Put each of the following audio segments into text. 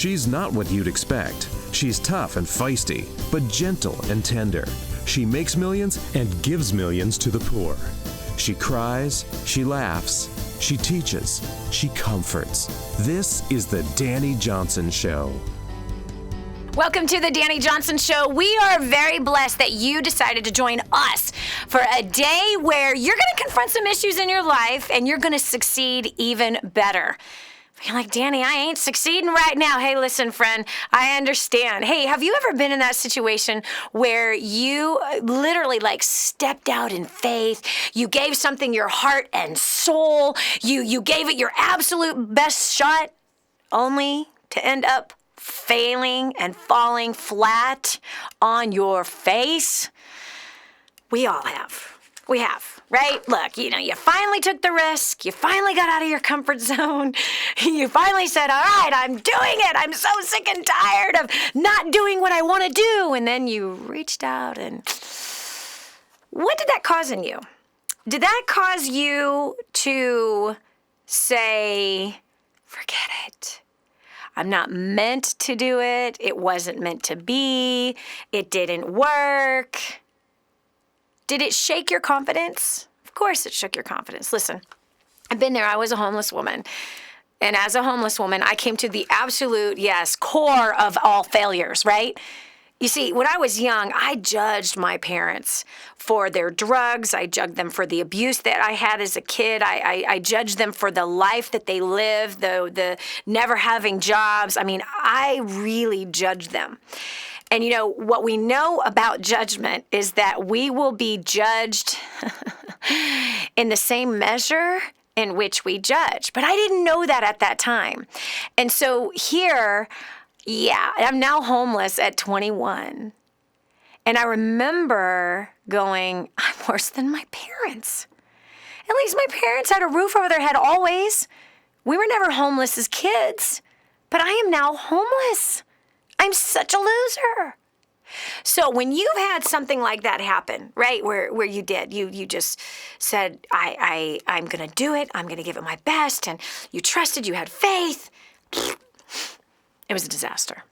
She's not what you'd expect. She's tough and feisty, but gentle and tender. She makes millions and gives millions to the poor. She cries, she laughs, she teaches, she comforts. This is the Dani Johnson Show. Welcome to the Dani Johnson Show. We are very blessed that you decided to join us for a day where you're going to confront some issues in your life and you're going to succeed even better. You're like, Dani, I ain't succeeding right now. Hey, listen, friend, I understand. Hey, have you ever been in that situation where you literally stepped out in faith? You gave something your heart and soul. You gave it your absolute best shot, only to end up failing and falling flat on your face? We all have. We have, right? Look, you finally took the risk. You finally got out of your comfort zone. You finally said, all right, I'm doing it. I'm so sick and tired of not doing what I want to do. And then you reached out and what did that cause in you? Did that cause you to say, forget it? I'm not meant to do it. It wasn't meant to be. It didn't work. Did it shake your confidence? Of course it shook your confidence. Listen, I've been there. I was a homeless woman. And as a homeless woman, I came to the absolute, core of all failures, right? You see, when I was young, I judged my parents for their drugs. I judged them for the abuse that I had as a kid. I judged them for the life that they lived, the never having jobs. I mean, I really judged them. And what we know about judgment is that we will be judged in the same measure in which we judge. But I didn't know that at that time. And so here, I'm now homeless at 21. And I remember going, I'm worse than my parents. At least my parents had a roof over their head always. We were never homeless as kids, but I am now homeless. I'm such a loser. So when you've had something like that happen, right, where you did, you just said, I'm going to do it. I'm going to give it my best. And you trusted, you had faith. It was a disaster.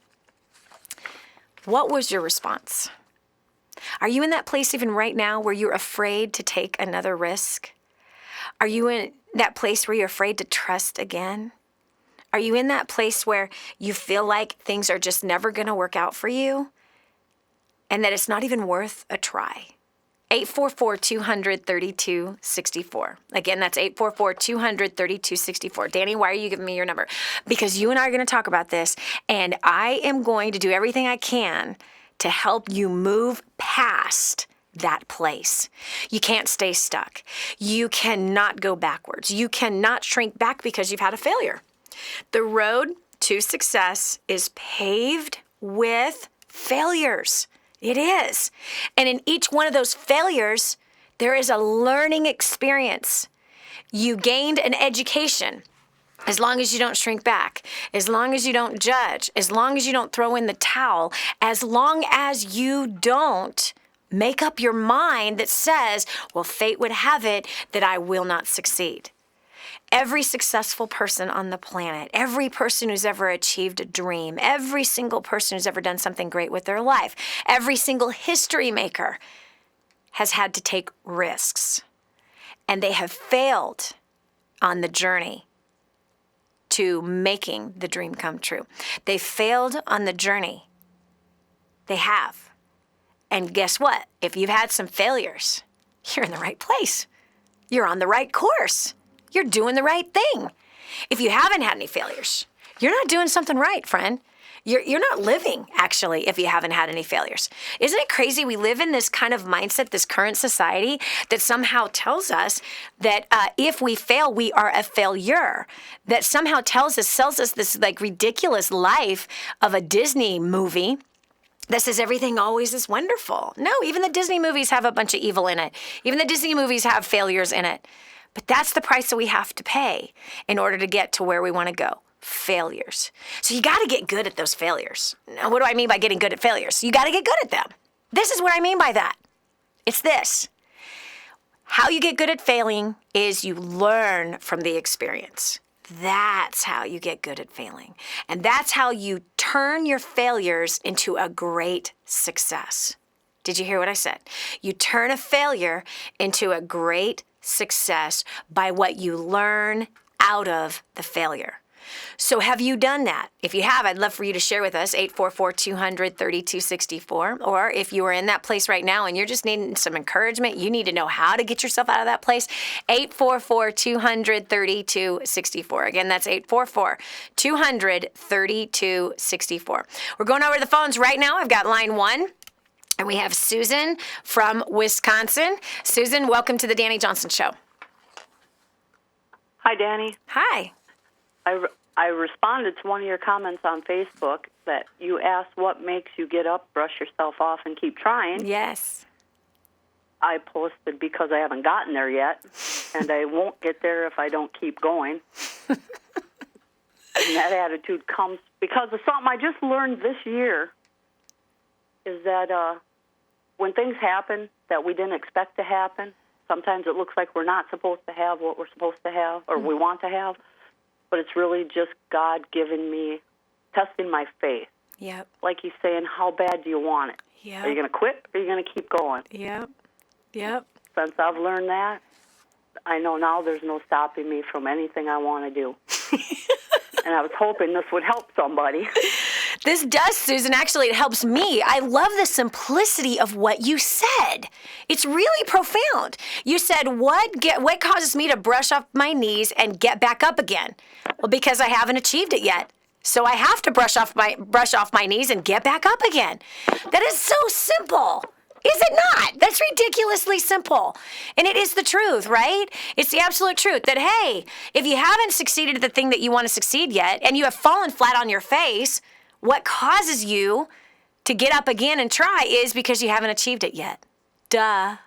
What was your response? Are you in that place even right now where you're afraid to take another risk? Are you in that place where you're afraid to trust again? Are you in that place where you feel like things are just never going to work out for you and that it's not even worth a try? 844-200-3264. Again, that's 844-200-3264. Dani, why are you giving me your number? Because you and I are going to talk about this, and I am going to do everything I can to help you move past that place. You can't stay stuck. You cannot go backwards. You cannot shrink back because you've had a failure. The road to success is paved with failures. It is. And in each one of those failures, there is a learning experience. You gained an education. As long as you don't shrink back, as long as you don't judge, as long as you don't throw in the towel, as long as you don't make up your mind that says, well, fate would have it that I will not succeed. Every successful person on the planet, every person who's ever achieved a dream, every single person who's ever done something great with their life, every single history maker has had to take risks. And they have failed on the journey to making the dream come true. They failed on the journey. They have. And guess what? If you've had some failures, you're in the right place. You're on the right course. You're doing the right thing. If you haven't had any failures, you're not doing something right, friend. You're not living, actually, if you haven't had any failures. Isn't it crazy? We live in this kind of mindset, this current society, that somehow tells us that if we fail, we are a failure. That somehow sells us this ridiculous life of a Disney movie that says everything always is wonderful. No, even the Disney movies have a bunch of evil in it. Even the Disney movies have failures in it. But that's the price that we have to pay in order to get to where we want to go. Failures. So you got to get good at those failures. Now, what do I mean by getting good at failures? You got to get good at them. This is what I mean by that. It's this. How you get good at failing is you learn from the experience. That's how you get good at failing. And that's how you turn your failures into a great success. Did you hear what I said? You turn a failure into a great success by what you learn out of the failure. So have you done that? If you have, I'd love for you to share with us, 844-200-3264. Or if you are in that place right now and you're just needing some encouragement, you need to know how to get yourself out of that place, 844-200-3264. Again, that's 844-200-3264. We're going over to the phones right now. I've got line 1. And we have Susan from Wisconsin. Susan, welcome to the Dani Johnson Show. Hi, Dani. Hi. I responded to one of your comments on Facebook that you asked what makes you get up, brush yourself off, and keep trying. Yes. I posted because I haven't gotten there yet, and I won't get there if I don't keep going. And that attitude comes because of something I just learned this year, is that when things happen that we didn't expect to happen, sometimes it looks like we're not supposed to have what we're supposed to have or we want to have, but it's really just God giving me, testing my faith. Yep. Like he's saying, how bad do you want it? Yep. Are you going to quit or are you going to keep going? Yep. Yep. Since I've learned that, I know now there's no stopping me from anything I want to do. And I was hoping this would help somebody. This does, Susan. Actually, it helps me. I love the simplicity of what you said. It's really profound. You said, what causes me to brush off my knees and get back up again? Well, because I haven't achieved it yet. So I have to brush off my knees and get back up again. That is so simple. Is it not? That's ridiculously simple. And it is the truth, right? It's the absolute truth that, hey, if you haven't succeeded at the thing that you want to succeed yet, and you have fallen flat on your face, what causes you to get up again and try is because you haven't achieved it yet. Duh.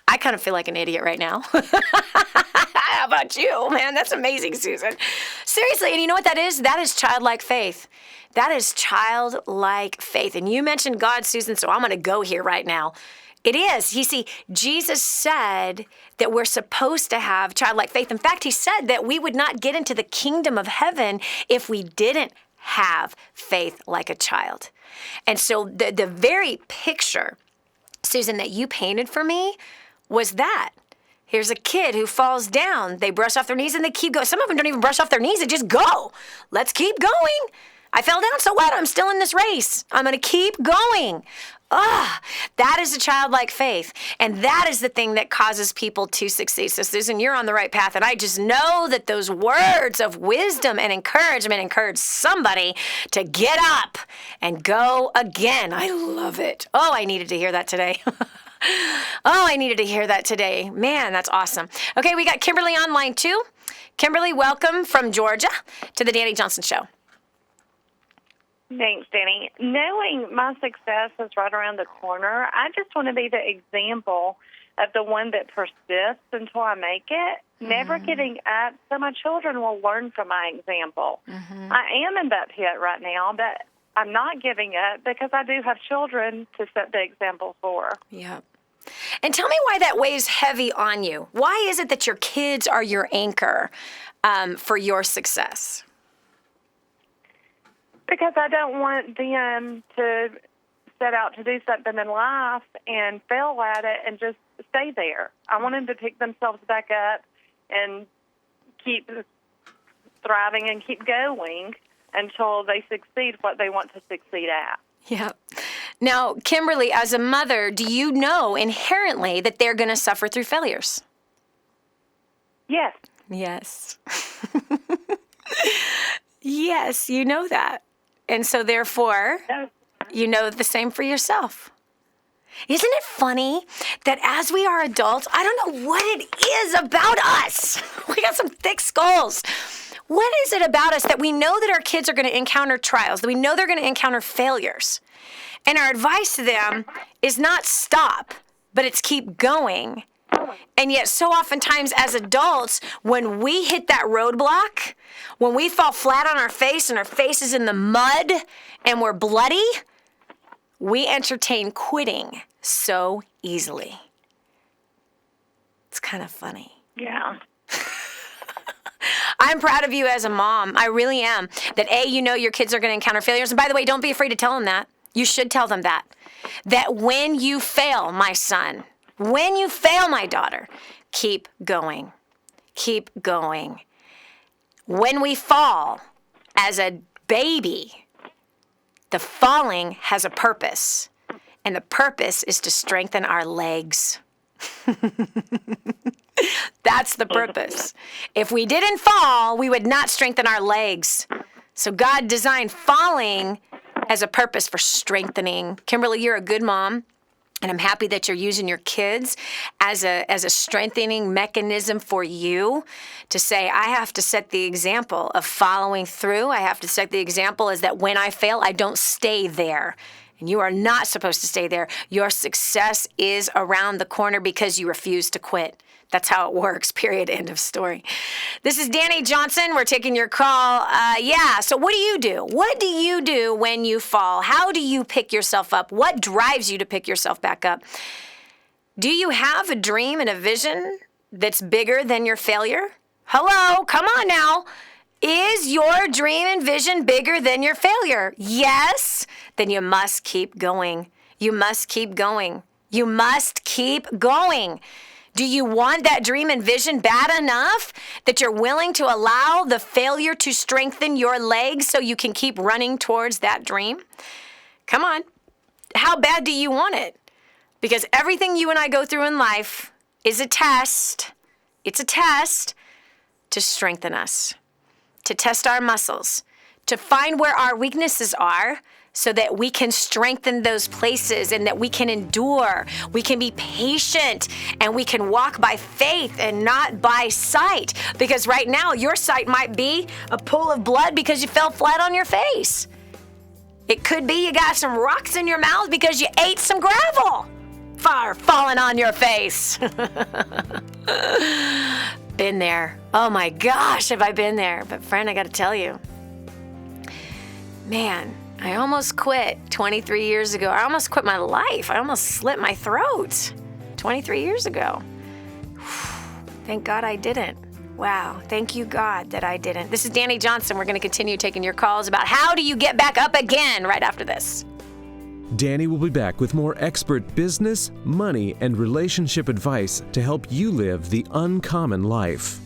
I kind of feel like an idiot right now. How about you, man? That's amazing, Susan. Seriously, and you know what that is? That is childlike faith. That is childlike faith. And you mentioned God, Susan, so I'm going to go here right now. It is. You see, Jesus said that we're supposed to have childlike faith. In fact, he said that we would not get into the kingdom of heaven if we didn't have faith like a child. And so the very picture, Susan, that you painted for me was that. Here's a kid who falls down. They brush off their knees and they keep going. Some of them don't even brush off their knees. They just go. Let's keep going. I fell down, so what? I'm still in this race. I'm going to keep going. That is a childlike faith. And that is the thing that causes people to succeed. So, Susan, you're on the right path. And I just know that those words of wisdom and encouragement encourage somebody to get up and go again. I love it. Oh, I needed to hear that today. Man, that's awesome. Okay, we got Kimberly on line 2. Kimberly, welcome from Georgia to the Dani Johnson Show. Thanks, Dani. Knowing my success is right around the corner, I just want to be the example of the one that persists until I make it, never giving up, so my children will learn from my example. I am in that pit right now, but I'm not giving up because I do have children to set the example for. Yep. And tell me why that weighs heavy on you. Why is it that your kids are your anchor for your success? Because I don't want them to set out to do something in life and fail at it and just stay there. I want them to pick themselves back up and keep thriving and keep going until they succeed what they want to succeed at. Yeah. Now, Kimberly, as a mother, do you know inherently that they're going to suffer through failures? Yes. Yes. Yes, you know that. And so, therefore, you know the same for yourself. Isn't it funny that as we are adults, I don't know what it is about us. We got some thick skulls. What is it about us that we know that our kids are going to encounter trials, that we know they're going to encounter failures? And our advice to them is not stop, but it's keep going. And yet so oftentimes as adults, when we hit that roadblock, when we fall flat on our face and our face is in the mud and we're bloody, we entertain quitting so easily. It's kind of funny. Yeah. I'm proud of you as a mom. I really am. That A, you know your kids are going to encounter failures. And by the way, don't be afraid to tell them that. You should tell them that. That when you fail, my son, when you fail, my daughter, keep going. Keep going. When we fall as a baby, the falling has a purpose. And the purpose is to strengthen our legs. That's the purpose. If we didn't fall, we would not strengthen our legs. So God designed falling as a purpose for strengthening. Kimberly, you're a good mom. And I'm happy that you're using your kids as a strengthening mechanism for you to say, I have to set the example of following through. I have to set the example is that when I fail, I don't stay there. And you are not supposed to stay there. Your success is around the corner because you refuse to quit. That's how it works, period, end of story. This is Dani Johnson. We're taking your call. So what do you do? What do you do when you fall? How do you pick yourself up? What drives you to pick yourself back up? Do you have a dream and a vision that's bigger than your failure? Hello, come on now. Is your dream and vision bigger than your failure? Yes, then you must keep going. You must keep going. You must keep going. Do you want that dream and vision bad enough that you're willing to allow the failure to strengthen your legs so you can keep running towards that dream? Come on. How bad do you want it? Because everything you and I go through in life is a test. It's a test to strengthen us, to test our muscles, to find where our weaknesses are, so that we can strengthen those places and that we can endure, we can be patient, and we can walk by faith and not by sight. Because right now, your sight might be a pool of blood because you fell flat on your face. It could be you got some rocks in your mouth because you ate some gravel. Falling on your face. Been there. Oh my gosh, have I been there. But friend, I got to tell you, man, I almost quit 23 years ago. I almost quit my life. I almost slit my throat 23 years ago. Thank God I didn't. Wow. Thank you, God, that I didn't. This is Dani Johnson. We're going to continue taking your calls about how do you get back up again right after this. Dani will be back with more expert business, money, and relationship advice to help you live the uncommon life.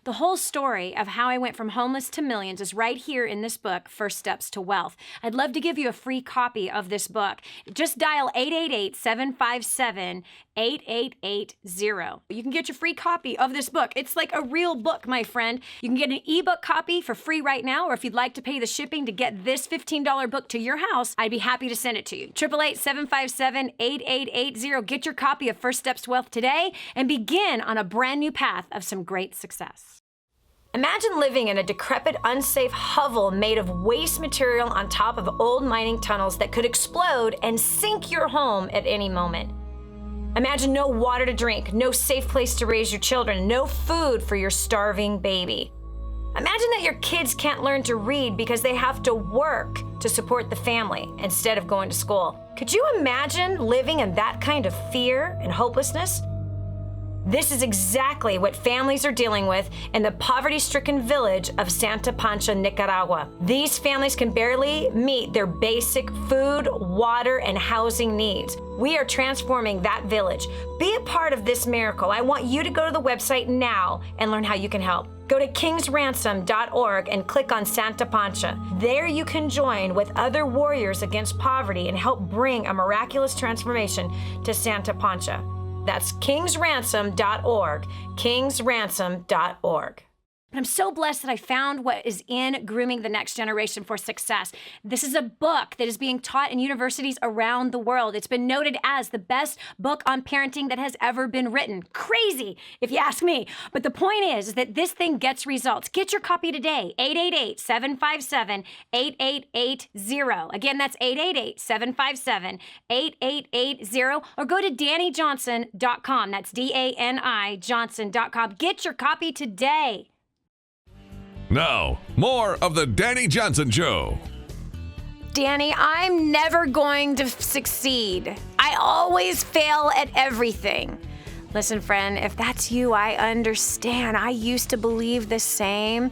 The whole story of how I went from homeless to millions is right here in this book, First Steps to Wealth. I'd love to give you a free copy of this book. Just dial 888-757-8880. You can get your free copy of this book. It's like a real book, my friend. You can get an ebook copy for free right now, or if you'd like to pay the shipping to get this $15 book to your house, I'd be happy to send it to you. 888-757-8880. Get your copy of First Steps to Wealth today and begin on a brand new path of some great success. Imagine living in a decrepit, unsafe hovel made of waste material on top of old mining tunnels that could explode and sink your home at any moment. Imagine no water to drink, no safe place to raise your children, no food for your starving baby. Imagine that your kids can't learn to read because they have to work to support the family instead of going to school. Could you imagine living in that kind of fear and hopelessness? This is exactly what families are dealing with in the poverty-stricken village of Santa Pancha, Nicaragua. These families can barely meet their basic food, water, and housing needs. We are transforming that village. Be a part of this miracle. I want you to go to the website now and learn how you can help. Go to kingsransom.org and click on Santa Pancha. There you can join with other warriors against poverty and help bring a miraculous transformation to Santa Pancha. That's kingsransom.org, kingsransom.org. I'm so blessed that I found what is in Grooming the Next Generation for Success. This is a book that is being taught in universities around the world. It's been noted as the best book on parenting that has ever been written. Crazy, if you ask me. But the point is that this thing gets results. Get your copy today, 888-757-8880. Again, that's 888-757-8880. Or go to DaniJohnson.com. That's DANI Johnson.com. Get your copy today. Now, more of the Dani Johnson Show. Dani, I'm never going to succeed. I always fail at everything. Listen, friend, if that's you, I understand. I used to believe the same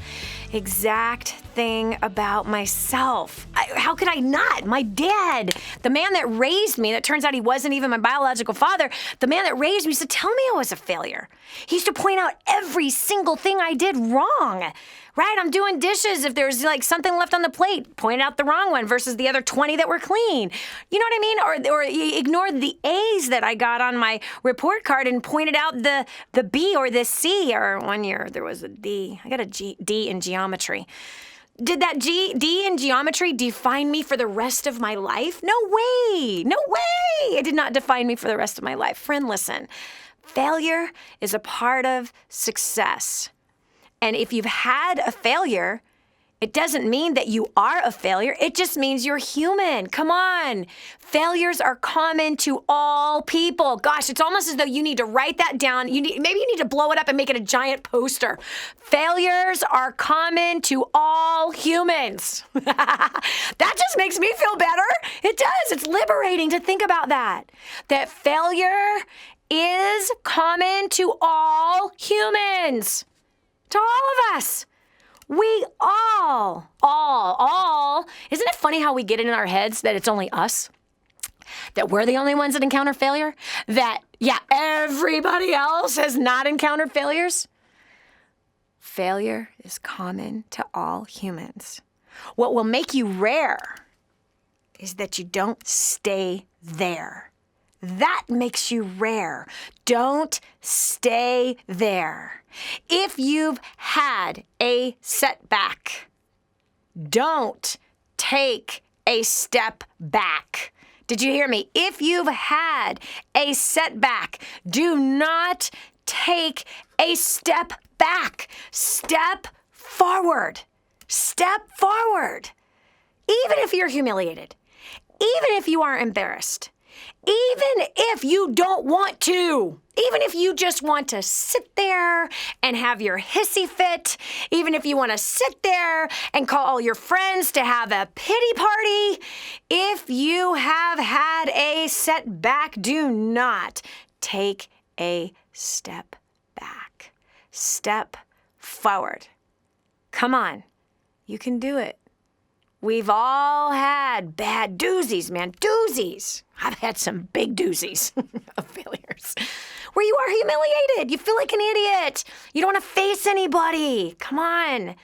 exact thing about myself. How could I not? My dad, the man that raised me, that turns out he wasn't even my biological father, the man that raised me used to tell me I was a failure. He used to point out every single thing I did wrong. Right? I'm doing dishes. If there's like something left on the plate, point out the wrong one versus the other 20 that were clean. You know what I mean? Or you ignored the A's that I got on my report card and pointed out the B or the C. Or one year there was a D. I got a D in geometry. Did that D in geometry define me for the rest of my life? No way. No way. It did not define me for the rest of my life. Friend, listen. Failure is a part of success. And if you've had a failure, it doesn't mean that you are a failure. It just means you're human. Come on. Failures are common to all people. Gosh, it's almost as though you need to write that down. Maybe you need to blow it up and make it a giant poster. Failures are common to all humans. That just makes me feel better. It does. It's liberating to think about that. That failure is common to all humans. To all of us. We all. Isn't it funny how we get it in our heads that it's only us? That we're the only ones that encounter failure? That, everybody else has not encountered failures? Failure is common to all humans. What will make you rare is that you don't stay there. That makes you rare. Don't stay there. If you've had a setback, don't take a step back. Did you hear me? If you've had a setback, do not take a step back. Step forward. Step forward. Even if you're humiliated, even if you are embarrassed, even if you don't want to, even if you just want to sit there and have your hissy fit, even if you want to sit there and call all your friends to have a pity party, if you have had a setback, do not take a step back. Step forward. Come on, you can do it. We've all had bad doozies, man, doozies. I've had some big doozies of failures where you are humiliated. You feel like an idiot. You don't want to face anybody. Come on.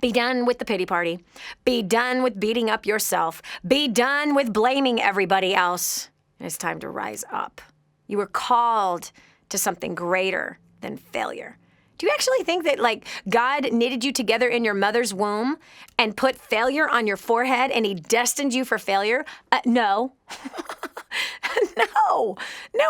Be done with the pity party. Be done with beating up yourself. Be done with blaming everybody else. It's time to rise up. You were called to something greater than failure. Do you actually think that, God knitted you together in your mother's womb and put failure on your forehead and he destined you for failure? No. No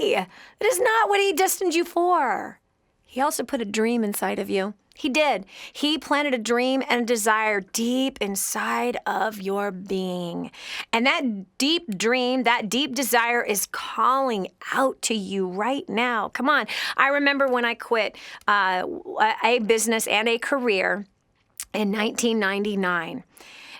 way. That is not what he destined you for. He also put a dream inside of you. He did. He planted a dream and a desire deep inside of your being. And that deep dream, that deep desire is calling out to you right now. Come on. I remember when I quit a business and a career in 1999.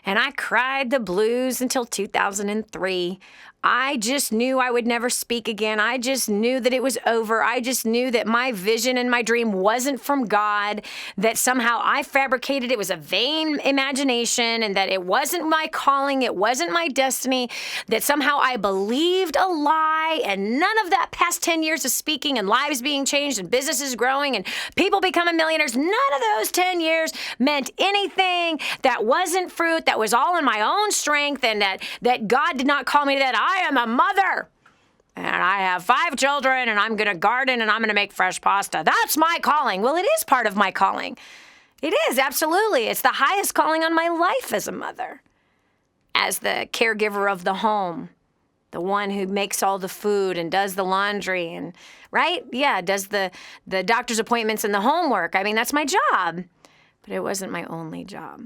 And I cried the blues until 2003. I just knew I would never speak again. I just knew that it was over. I just knew that my vision and my dream wasn't from God, that somehow I fabricated it was a vain imagination and that it wasn't my calling, it wasn't my destiny, that somehow I believed a lie, and none of that past 10 years of speaking and lives being changed and businesses growing and people becoming millionaires, none of those 10 years meant anything. That wasn't fruit. That was all in my own strength, and that God did not call me to that. I am a mother, and I have 5 children, and I'm going to garden, and I'm going to make fresh pasta. That's my calling. Well, it is part of my calling. It is, absolutely. It's the highest calling on my life as a mother, as the caregiver of the home, the one who makes all the food and does the laundry and, right? Yeah, does the doctor's appointments and the homework. I mean, that's my job, but it wasn't my only job.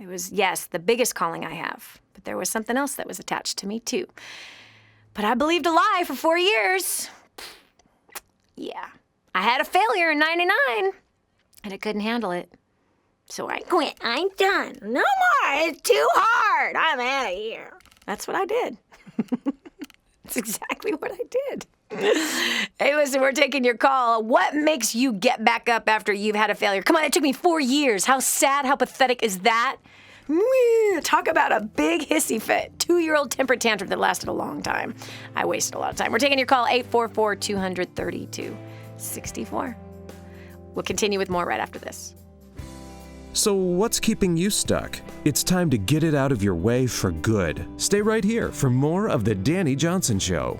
It was, yes, the biggest calling I have, but there was something else that was attached to me too. But I believed a lie for 4 years. Yeah. I had a failure in 99, and I couldn't handle it. So I quit. I'm done. No more. It's too hard. I'm out of here. That's what I did. That's exactly what I did. Hey, listen, we're taking your call. What makes you get back up after you've had a failure? Come on, it took me 4 years. How sad, how pathetic is that? Talk about a big hissy fit. 2-year-old temper tantrum that lasted a long time. I wasted a lot of time. We're taking your call, 844-232-64. We'll continue with more right after this. So what's keeping you stuck? It's time to get it out of your way for good. Stay right here for more of The Dani Johnson Show.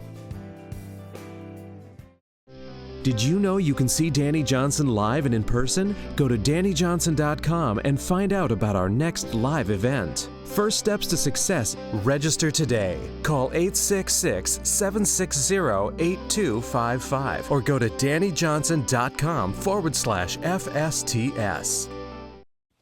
Did you know you can see Dani Johnson live and in person? Go to DaniJohnson.com and find out about our next live event. First steps to success, register today. Call 866-760-8255 or go to DaniJohnson.com/FSTS.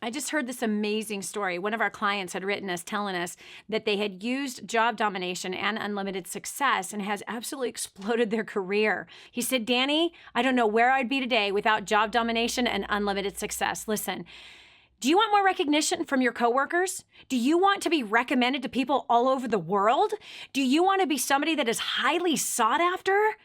I just heard this amazing story. One of our clients had written us telling us that they had used job domination and unlimited success and has absolutely exploded their career. He said, Dani, I don't know where I'd be today without job domination and unlimited success. Listen, do you want more recognition from your coworkers? Do you want to be recommended to people all over the world? Do you want to be somebody that is highly sought after?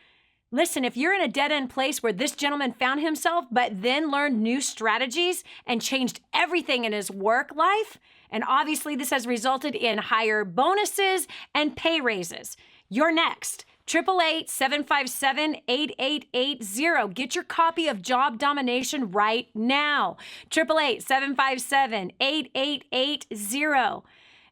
Listen, if you're in a dead-end place where this gentleman found himself, but then learned new strategies and changed everything in his work life, and obviously this has resulted in higher bonuses and pay raises, you're next. 888-757-8880. Get your copy of Job Domination right now. 888-757-8880.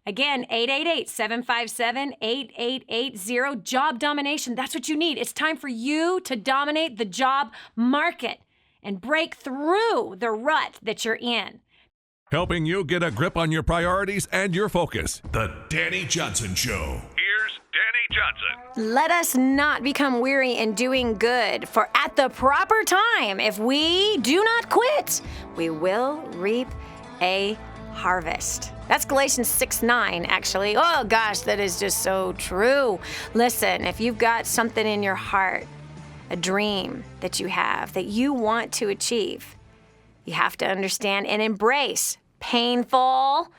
Again, 888-757-8880. Job domination. That's what you need. It's time for you to dominate the job market and break through the rut that you're in. Helping you get a grip on your priorities and your focus. The Dani Johnson Show. Here's Dani Johnson. Let us not become weary in doing good, for at the proper time, if we do not quit, we will reap a harvest. That's Galatians 6:9, actually. Oh, gosh, that is just so true. Listen, if you've got something in your heart, a dream that you have, that you want to achieve, you have to understand and embrace painful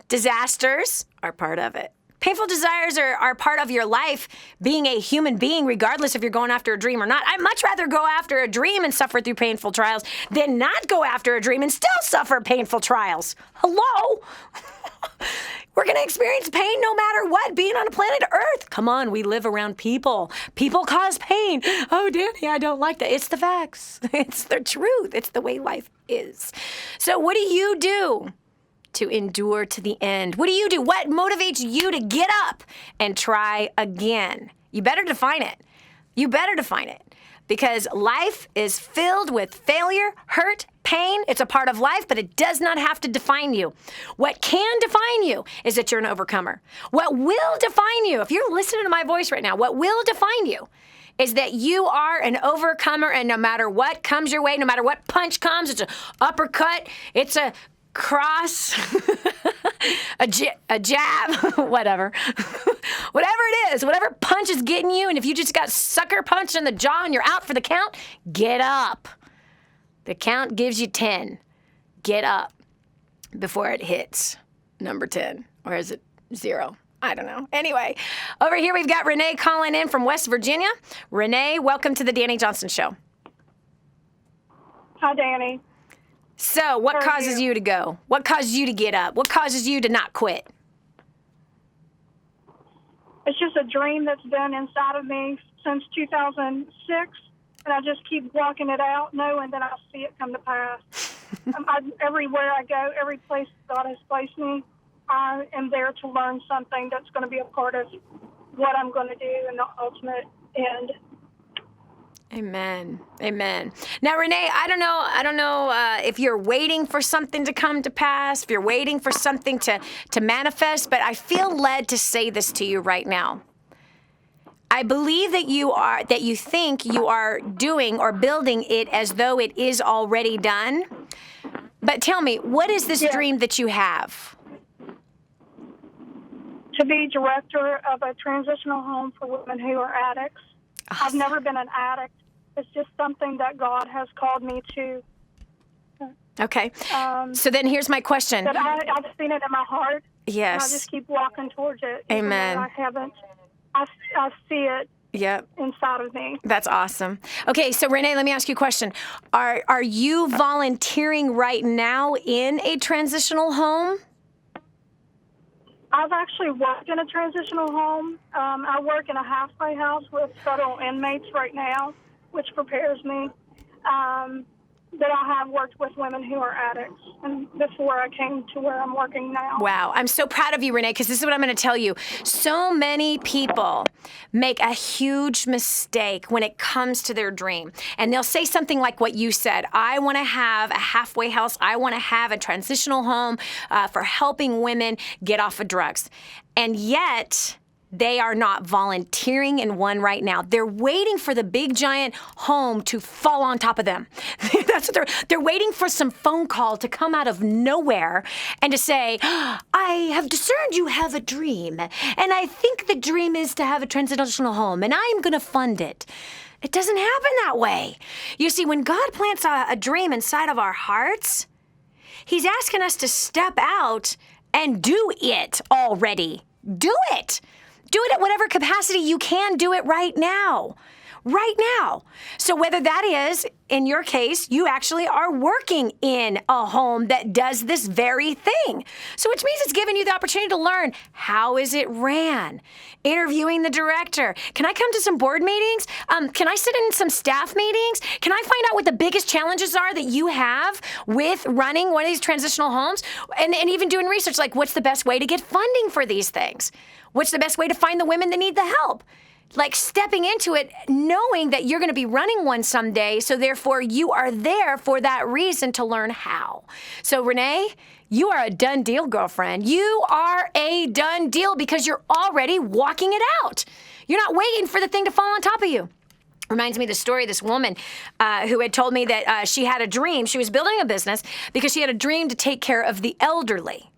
disasters are part of it. Painful desires are part of your life, being a human being, regardless if you're going after a dream or not. I'd much rather go after a dream and suffer through painful trials than not go after a dream and still suffer painful trials. Hello? We're going to experience pain no matter what, being on a planet Earth. Come on, we live around people. People cause pain. Oh, Dani, I don't like that. It's the facts. It's the truth. It's the way life is. So what do you do to endure to the end? What do you do? What motivates you to get up and try again? You better define it. You better define it. Because life is filled with failure, hurt, pain. It's a part of life, but it does not have to define you. What can define you is that you're an overcomer. What will define you, if you're listening to my voice right now, what will define you is that you are an overcomer, and no matter what comes your way, no matter what punch comes, it's an uppercut, it's a cross, a jab, whatever. Whatever it is, whatever punch is getting you, and if you just got sucker punched in the jaw and you're out for the count, get up. The count gives you 10. Get up before it hits number 10. Or is it 0? I don't know. Anyway, over here we've got Renee calling in from West Virginia. Renee, welcome to the Dani Johnson Show. Hi, Dani. So, what causes you to go? What causes you to get up? What causes you to not quit? It's just a dream that's been inside of me since 2006, and I just keep walking it out, knowing that I'll see it come to pass. Everywhere I go, every place God has placed me, I am there to learn something that's going to be a part of what I'm going to do in the ultimate end. Amen. Amen. Now, Renee, I don't know if you're waiting for something to come to pass, if you're waiting for something to manifest, but I feel led to say this to you right now. I believe that you think you are doing or building it as though it is already done. But tell me, what is this dream that you have? To be director of a transitional home for women who are addicts. Awesome. I've never been an addict. It's just something that God has called me to. Okay. So then here's my question. But I've seen it in my heart. Yes. And I just keep walking towards it. Amen. I haven't. I see it Yep. inside of me. That's awesome. Okay, so Renee, let me ask you a question. Are you volunteering right now in a transitional home? I've actually worked in a transitional home. I work in a halfway house with federal inmates right now, which prepares me. But I have worked with women who are addicts, and before I came to where I'm working now. Wow, I'm so proud of you, Renee, because this is what I'm going to tell you. So many people make a huge mistake when it comes to their dream. And they'll say something like what you said. I want to have a halfway house. I want to have a transitional home for helping women get off of drugs. And yet, they are not volunteering in one right now. They're waiting for the big giant home to fall on top of them. That's what they're waiting for some phone call to come out of nowhere and to say, I have discerned you have a dream, and I think the dream is to have a transitional home, and I'm going to fund it. It doesn't happen that way. You see, when God plants a dream inside of our hearts, He's asking us to step out and do it already. Do it. Do it at whatever capacity you can do it right now. Right now. So whether that is, in your case, you actually are working in a home that does this very thing. So which means it's giving you the opportunity to learn, how is it ran? Interviewing the director. Can I come to some board meetings? Can I sit in some staff meetings? Can I find out what the biggest challenges are that you have with running one of these transitional homes? And even doing research, like what's the best way to get funding for these things? What's the best way to find the women that need the help? Like stepping into it, knowing that you're going to be running one someday, so therefore you are there for that reason to learn how. So Renee, you are a done deal, girlfriend. You are a done deal because you're already walking it out. You're not waiting for the thing to fall on top of you. Reminds me of the story of this woman who had told me that she had a dream. She was building a business because she had a dream to take care of the elderly.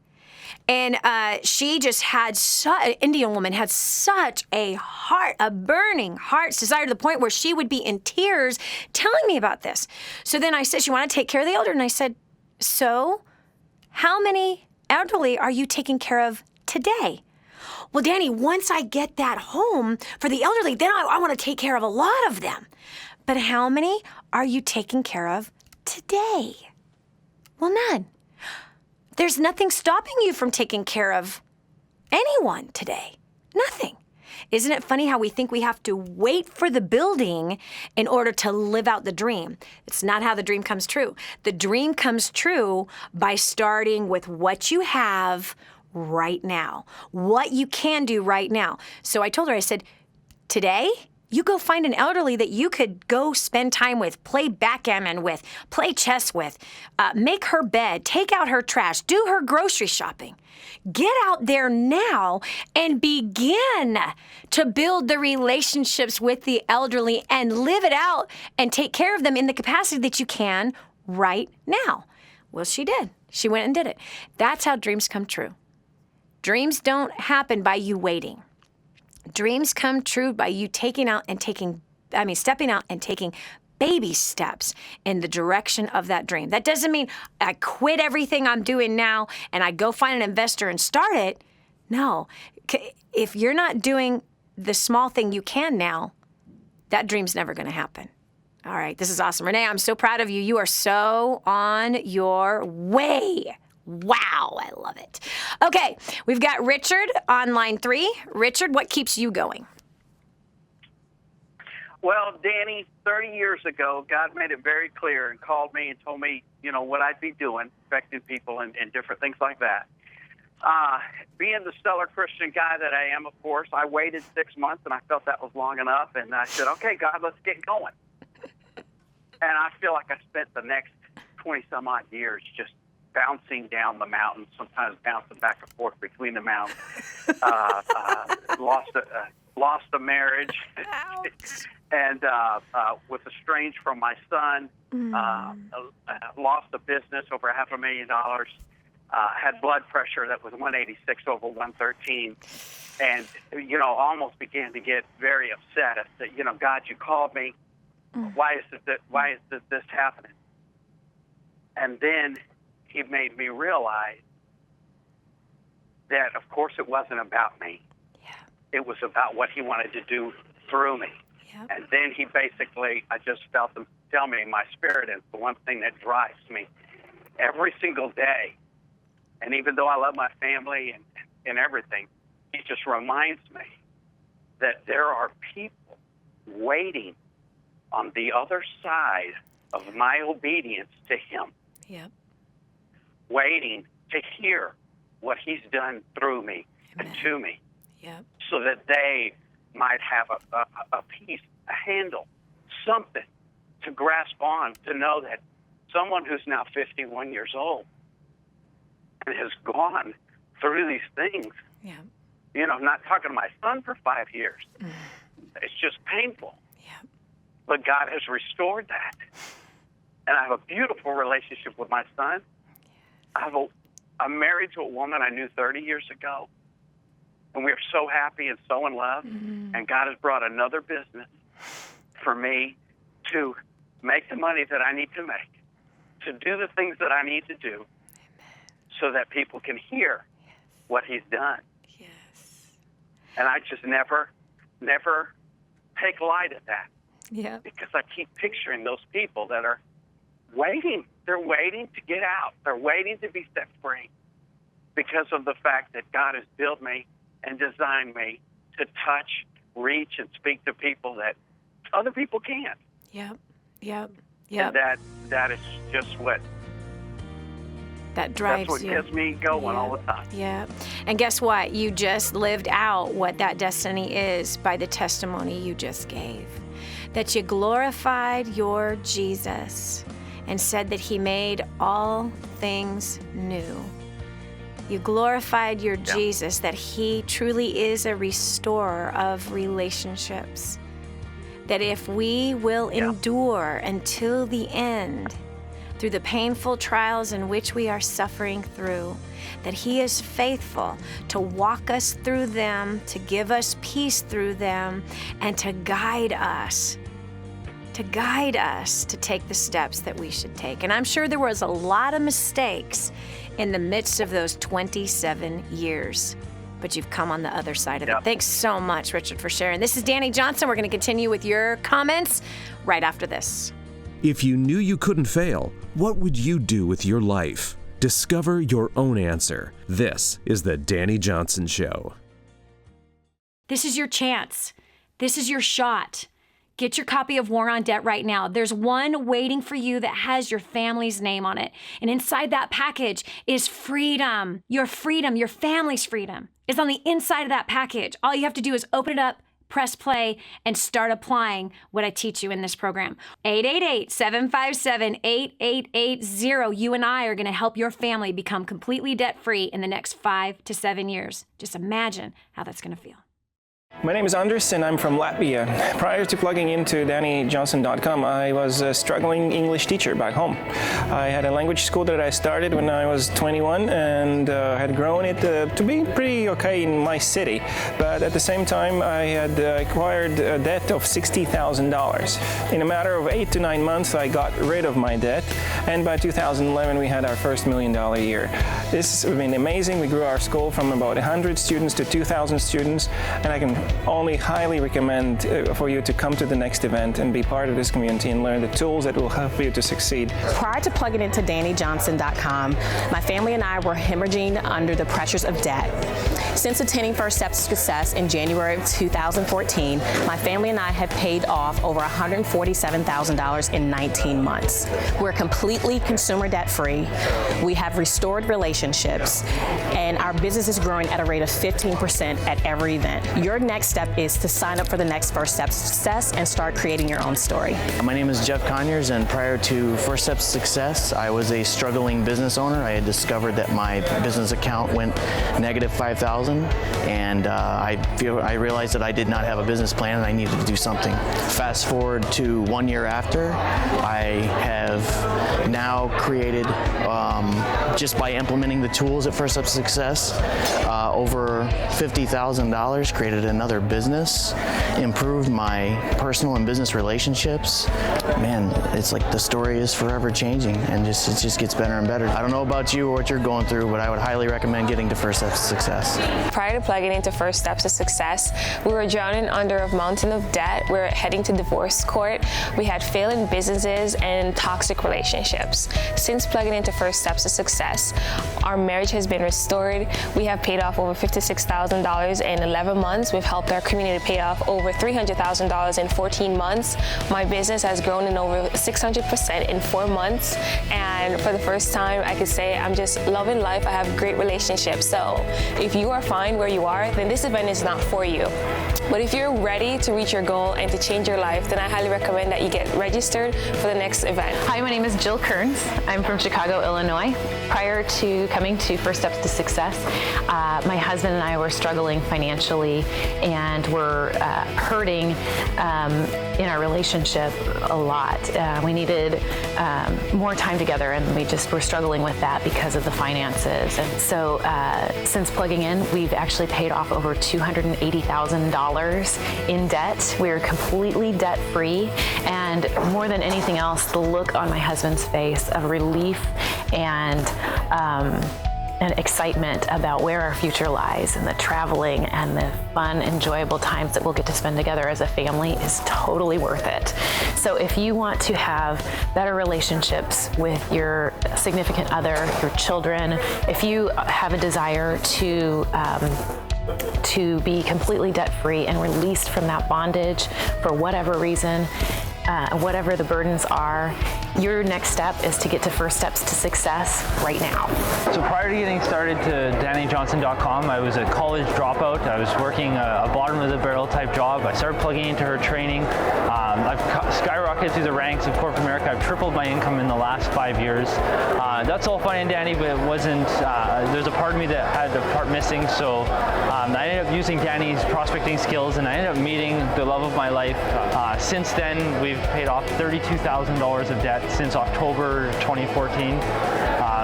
And she just had an Indian woman had such a heart, a burning heart's desire to the point where she would be in tears telling me about this. So then I said, she wanted to take care of the elderly. And I said, so how many elderly are you taking care of today? Well, Dani, once I get that home for the elderly, then I want to take care of a lot of them. But how many are you taking care of today? Well, none. There's nothing stopping you from taking care of anyone today. Nothing. Isn't it funny how we think we have to wait for the building in order to live out the dream? It's not how the dream comes true. The dream comes true by starting with what you have right now, what you can do right now. So I told her, I said, today, you go find an elderly that you could go spend time with, play backgammon with, play chess with, make her bed, take out her trash, do her grocery shopping. Get out there now and begin to build the relationships with the elderly and live it out and take care of them in the capacity that you can right now. Well, she did. She went and did it. That's how dreams come true. Dreams don't happen by you waiting. Dreams come true by you stepping out and taking baby steps in the direction of that dream. That doesn't mean I quit everything I'm doing now and I go find an investor and start it. No. If you're not doing the small thing you can now, that dream's never going to happen. All right. This is awesome. Renee, I'm so proud of you. You are so on your way. Wow, I love it. Okay, we've got Richard on line 3. Richard, what keeps you going? Well, Dani, 30 years ago, God made it very clear and called me and told me, what I'd be doing, affecting people and different things like that. Being the stellar Christian guy that I am, of course, I waited 6 months and I felt that was long enough. And I said, okay, God, let's get going. And I feel like I spent the next 20-some-odd years just bouncing down the mountains, sometimes bouncing back and forth between the mountains. Lost a marriage, and was estranged from my son. Lost a business over $500,000. Had blood pressure that was 186 over 113, and almost began to get very upset. I said, God, you called me. Why is this happening? And then He made me realize that, of course, it wasn't about me. Yeah. It was about what He wanted to do through me. Yep. And then he basically, I just felt him tell me my spirit is the one thing that drives me every single day. And even though I love my family and everything, he just reminds me that there are people waiting on the other side of my obedience to him. Yep. Waiting to hear what he's done through me and to me. Yep. So that they might have a piece, a handle, something to grasp on, to know that someone who's now 51 years old and has gone through these things, Yeah. you know, I'm not talking to my son for 5 years. It's just painful. Yeah. But God has restored that. And I have a beautiful relationship with my son. I'm married to a woman I knew 30 years ago. And we are so happy and so in love. And God has brought another business for me to make the money that I need to make, to do the things that I need to do, so that people can hear what he's done. Yes. And I just never take light of that. Yeah. Because I keep picturing those people that are waiting. They're waiting to get out. They're waiting to be set free because of the fact that God has built me and designed me to touch, reach, and speak to people that other people can't. Yep. Yep. And Yep. that is just what That drives that's what you. gets me going all the time. Yeah. And guess what? You just lived out what that destiny is by the testimony you just gave. That you glorified your Jesus and said that he made all things new. You glorified your Jesus, that he truly is a restorer of relationships. That if we will endure until the end, through the painful trials in which we are suffering through, that he is faithful to walk us through them, to give us peace through them, and to guide us to take the steps that we should take. And I'm sure there was a lot of mistakes in the midst of those 27 years, but you've come on the other side of it. Thanks so much, Richard, for sharing. This is Dani Johnson. We're going to continue with your comments right after this. If you knew you couldn't fail, what would you do with your life? Discover your own answer. This is the Dani Johnson Show. This is your chance. This is your shot. Get your copy of War on Debt right now. There's one waiting for you that has your family's name on it. And inside that package is freedom. Your freedom, your family's freedom is on the inside of that package. All you have to do is open it up, press play, and start applying what I teach you in this program. 888-757-8880. You and I are going to help your family become completely debt-free in the next 5 to 7 years. Just imagine how that's going to feel. My name is Anders and I'm from Latvia. Prior to plugging into DaniJohnson.com, I was a struggling English teacher back home. I had a language school that I started when I was 21 and had grown it to be pretty okay in my city. But at the same time, I had acquired a debt of $60,000. In a matter of 8 to 9 months, I got rid of my debt. And by 2011, we had our first $1 million year. This has been amazing. We grew our school from about 100 students to 2,000 students, and I can only highly recommend for you to come to the next event and be part of this community and learn the tools that will help you to succeed. Prior to plugging into DaniJohnson.com, my family and I were hemorrhaging under the pressures of debt. Since attending First Steps to Success in January of 2014, my family and I have paid off over $147,000 in 19 months. We're completely consumer debt free. We have restored relationships, and our business is growing at a rate of 15% at every event. Your next step is to sign up for the next First Steps to Success and start creating your own story. My name is Jeff Conyers, and prior to First Steps to Success, I was a struggling business owner. I had discovered that my business account went negative $5,000, and I realized that I did not have a business plan and I needed to do something. Fast forward to 1 year after, I have now created, just by implementing the tools at First Steps to Success, over $50,000, created another another business, improved my personal and business relationships. Man, it's like the story is forever changing, and it just gets better and better. I don't know about you or what you're going through, but I would highly recommend getting to First Steps to Success. Prior to plugging into First Steps to Success, we were drowning under a mountain of debt. We were heading to divorce court. We had failing businesses and toxic relationships. Since plugging into First Steps to Success, our marriage has been restored. We have paid off over $56,000 in 11 months. We've helped our community pay off over $300,000 in 14 months. My business has grown in over 600% in 4 months. And for the first time, I could say I'm just loving life. I have great relationships. So if you are fine where you are, then this event is not for you. But if you're ready to reach your goal and to change your life, then I highly recommend that you get registered for the next event. Hi, my name is Jill Kearns. I'm from Chicago, Illinois. Prior to coming to First Steps to Success, my husband and I were struggling financially and were hurting in our relationship a lot. We needed more time together, and we just were struggling with that because of the finances. And so since plugging in, we've actually paid off over $280,000 in debt. We're completely debt-free, and more than anything else, the look on my husband's face of relief and excitement about where our future lies, and the traveling and the fun, enjoyable times that we'll get to spend together as a family is totally worth it. So if you want to have better relationships with your significant other, your children, if you have a desire to be completely debt-free and released from that bondage for whatever reason, whatever the burdens are, your next step is to get to First Steps to Success right now. So prior to getting started to DaniJohnson.com, I was a college dropout. I was working a bottom-of-the-barrel type job. I started plugging into her training. I've skyrocketed through the ranks of corporate America. I've tripled my income in the last 5 years. That's all fine and dandy, but it wasn't, there's a part of me that had the part missing, so I ended up using Dani's prospecting skills, and I ended up meeting the love of my life. Since then, we've paid off $32,000 of debt since October 2014.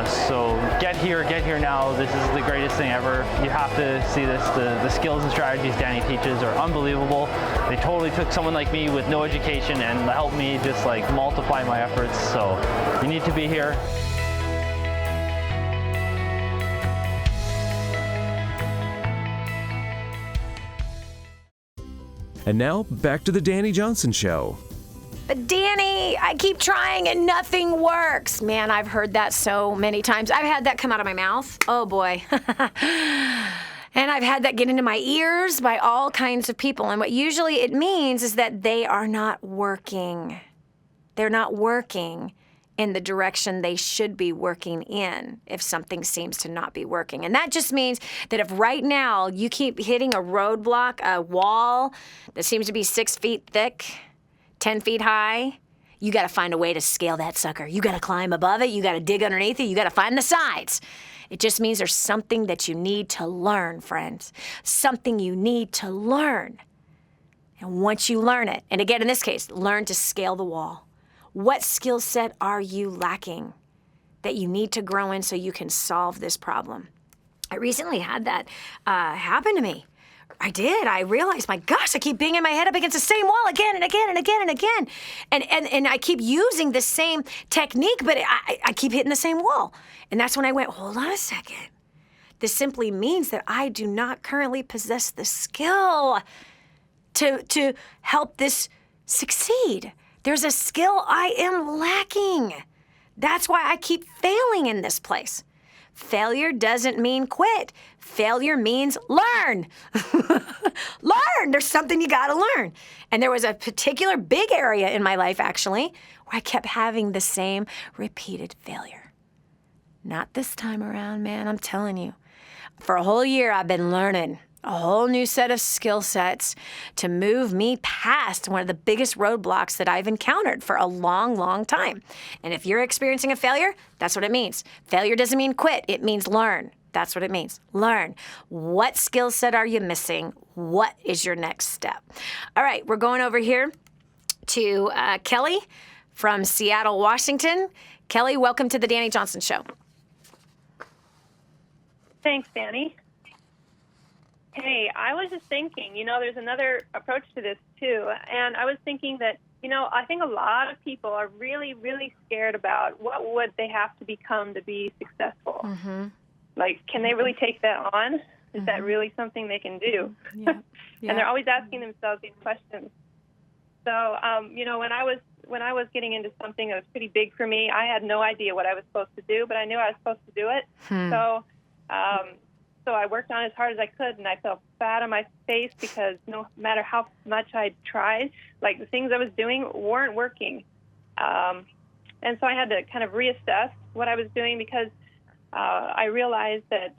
So get here now. This is the greatest thing ever. You have to see this. The skills and strategies Dani teaches are unbelievable. They totally took someone like me with no education and helped me just like multiply my efforts. So you need to be here. And now, back to the Dani Johnson Show. But Dani, I keep trying and nothing works. Man, I've heard that so many times. I've had that come out of my mouth. Oh, boy. And I've had that get into my ears by all kinds of people. And what usually it means is that they are not working. They're not working in the direction they should be working in if something seems to not be working. And that just means that if right now you keep hitting a roadblock, a wall that seems to be 6 feet thick, 10 feet high, you got to find a way to scale that sucker. You got to climb above it. You got to dig underneath it. You got to find the sides. It just means there's something that you need to learn, friends. Something you need to learn. And once you learn it, and again, in this case, learn to scale the wall. What skill set are you lacking that you need to grow in so you can solve this problem? I recently had that happen to me. I did. I realized, my gosh, I keep banging my head up against the same wall again and again and again and again. And I keep using the same technique, but I keep hitting the same wall. And that's when I went, hold on a second. This simply means that I do not currently possess the skill to help this succeed. There's a skill I am lacking. That's why I keep failing in this place. Failure doesn't mean quit. Failure means learn. Learn. There's something you got to learn. And there was a particular big area in my life, actually, where I kept having the same repeated failure. Not this time around, man. I'm telling you. For a whole year, I've been learning a whole new set of skill sets to move me past one of the biggest roadblocks that I've encountered for a long, long time. And if you're experiencing a failure, that's what it means. Failure doesn't mean quit. It means learn. That's what it means. Learn. What skill set are you missing? What is your next step? All right, we're going over here to Kelly from Seattle, Washington. Kelly, welcome to the Dani Johnson Show. Thanks, Dani. Hey, I was just thinking, there's another approach to this too. And I was thinking that, I think a lot of people are really, really scared about what would they have to become to be successful. Mm-hmm. Like, can they really take that on? Is that really something they can do? Yeah. And they're always asking themselves these questions. So, when I was getting into something that was pretty big for me, I had no idea what I was supposed to do, but I knew I was supposed to do it. So I worked on it as hard as I could, and I felt flat on my face because no matter how much I tried, like the things I was doing weren't working. And so I had to kind of reassess what I was doing because I realized that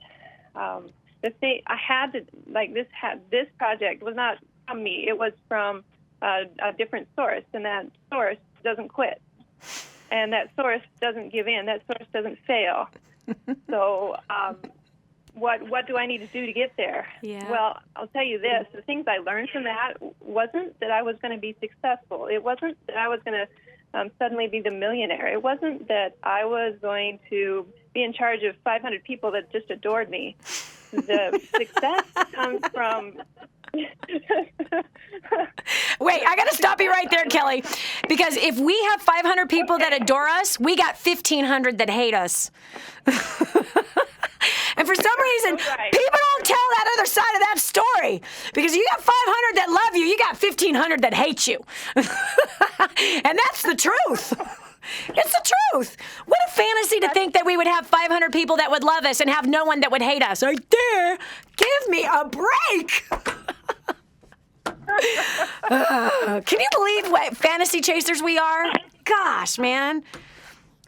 the thing I had to, like this project was not from me. It was from a different source, and that source doesn't quit. And that source doesn't give in. That source doesn't fail. So what do I need to do to get there? Yeah. Well, I'll tell you this. The things I learned from that wasn't that I was going to be successful. It wasn't that I was going to suddenly be the millionaire. It wasn't that I was going to be in charge of 500 people that just adored me. The success comes from... Wait, I got to stop you right there, Kelly, because if we have 500 people that adore us, we got 1,500 that hate us. And for some reason, people don't tell that other side of that story. Because you got 500 that love you, you got 1,500 that hate you. And that's the truth. It's the truth. What a fantasy to think that we would have 500 people that would love us and have no one that would hate us. Right there. Give me a break. Can you believe what fantasy chasers we are? Gosh, man.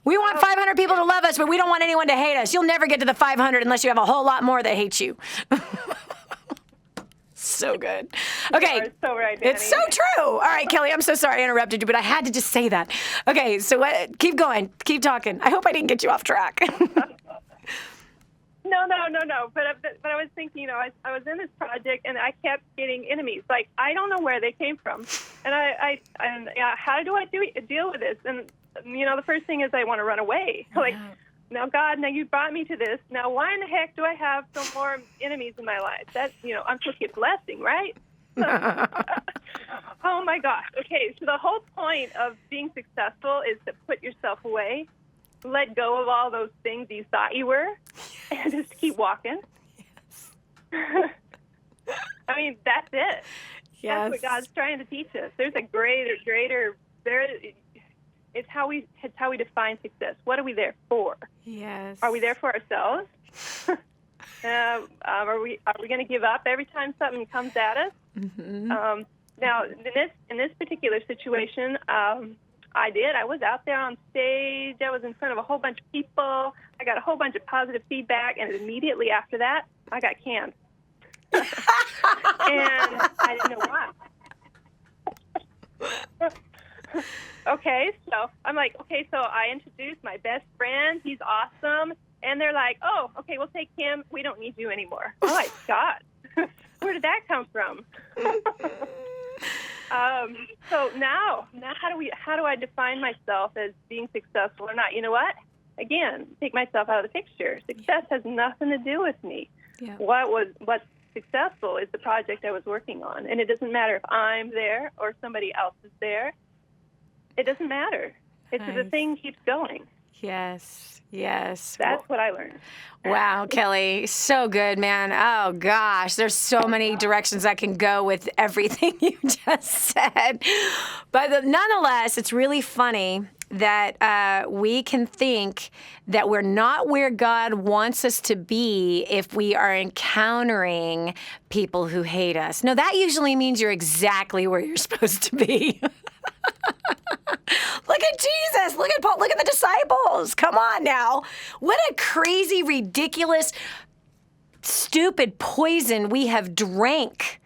We want 500 people to love us, but we don't want anyone to hate us. You'll never get to the 500 unless you have a whole lot more that hate you. So good. Okay. You are so right, Dani. It's so true. All right, Kelly, I'm so sorry I interrupted you, but I had to just say that. Okay, so keep going. Keep talking. I hope I didn't get you off track. No. But I was thinking, I was in this project and I kept getting enemies. Like, I don't know where they came from, and how do I deal with this? And the first thing is I want to run away. Like, now God, now you brought me to this. Now, why in the heck do I have some more enemies in my life? That's I'm supposed to get blessing, right? Oh my gosh. Okay, so the whole point of being successful is to put yourself away. Let go of all those things you thought you were, and just keep walking. Yes. I mean, that's it. Yes. That's what God's trying to teach us. There's a greater. It's how we define success. What are we there for? Yes. Are we there for ourselves? Are we going to give up every time something comes at us? Mm-hmm. Now, in this particular situation. I did. I was out there on stage. I was in front of a whole bunch of people. I got a whole bunch of positive feedback, and immediately after that, I got canned. And I didn't know why. Okay, so I'm like, so I introduced my best friend. He's awesome. And they're like, oh, okay, we'll take him. We don't need you anymore. Oh, my God. Where did that come from? So now how do I define myself as being successful or not? You know what? Again, take myself out of the picture. Success has nothing to do with me. Yeah. What's successful is the project I was working on. And it doesn't matter if I'm there or somebody else is there. It doesn't matter. It's Nice. the thing keeps going. Yes. That's what I learned. Wow, Kelly, so good, man. Oh, gosh, there's so many directions I can go with everything you just said. But nonetheless, it's really funny that we can think that we're not where God wants us to be if we are encountering people who hate us. No, that usually means you're exactly where you're supposed to be. Look at Jesus. Look at Paul. Look at the disciples. Come on now. What a crazy, ridiculous, stupid poison we have drank.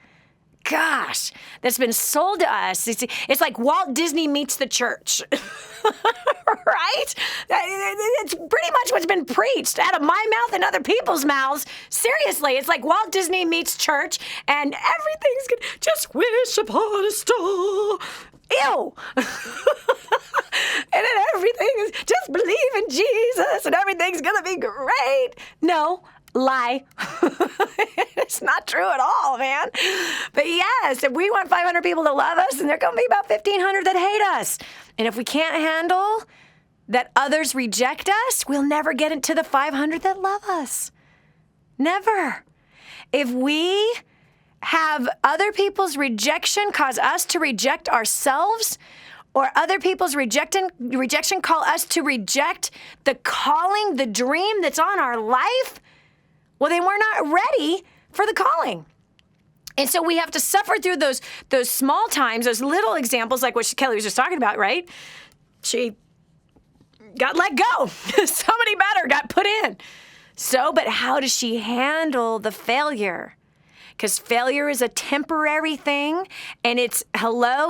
Gosh, that's been sold to us. It's like Walt Disney meets the church. Right? It's pretty much what's been preached out of my mouth and other people's mouths. Seriously, it's like Walt Disney meets church and everything's good. Just wish upon a star. Ew. And then everything is just believe in Jesus and everything's going to be great. No, Lie. It's not true at all, man. But yes, if we want 500 people to love us, then there are going to be about 1,500 that hate us. And if we can't handle that others reject us, we'll never get into the 500 that love us. Never. If we have other people's rejection cause us to reject ourselves, or other people's rejection call us to reject the calling, the dream that's on our life, well, then we're not ready for the calling. And so we have to suffer through those small times, those little examples like what Kelly was just talking about, right? She got let go. Somebody better got put in. So, but how does she handle the failure? Because failure is a temporary thing, and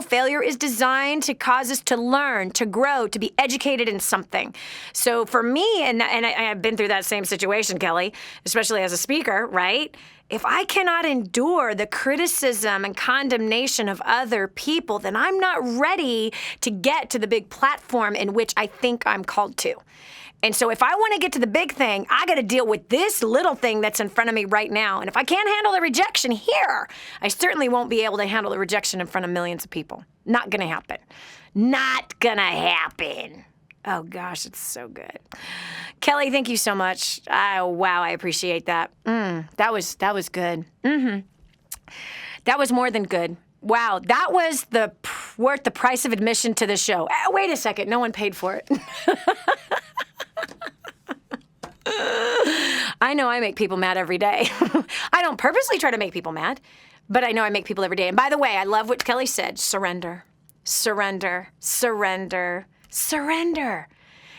failure is designed to cause us to learn, to grow, to be educated in something. So for me, and I've been through that same situation, Kelly, especially as a speaker, right? If I cannot endure the criticism and condemnation of other people, then I'm not ready to get to the big platform in which I think I'm called to. And so if I want to get to the big thing, I got to deal with this little thing that's in front of me right now. And if I can't handle the rejection here, I certainly won't be able to handle the rejection in front of millions of people. Not going to happen. Not going to happen. Oh, gosh, it's so good. Kelly, thank you so much. Wow, I appreciate that. That was good. That was more than good. Wow, that was worth the price of admission to the show. Wait a second, no one paid for it. I know I make people mad every day. I don't purposely try to make people mad, but I know I make people every day. And by the way, I love what Kelly said. Surrender, surrender, surrender, surrender.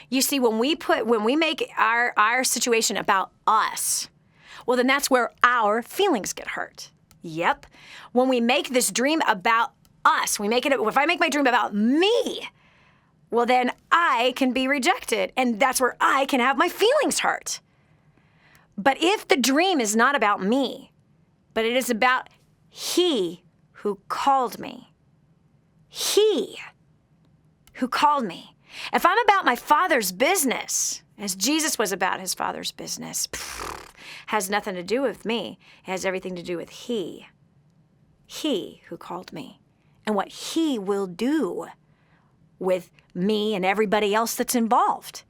You see, when we make our situation about us, well, then that's where our feelings get hurt. Yep. When we make this dream about us, if I make my dream about me, well, then I can be rejected, and that's where I can have my feelings hurt. But if the dream is not about me, but it is about He who called me, He who called me. If I'm about my Father's business, as Jesus was about His Father's business, has nothing to do with me. It has everything to do with He who called me, and what He will do with me and everybody else that's involved.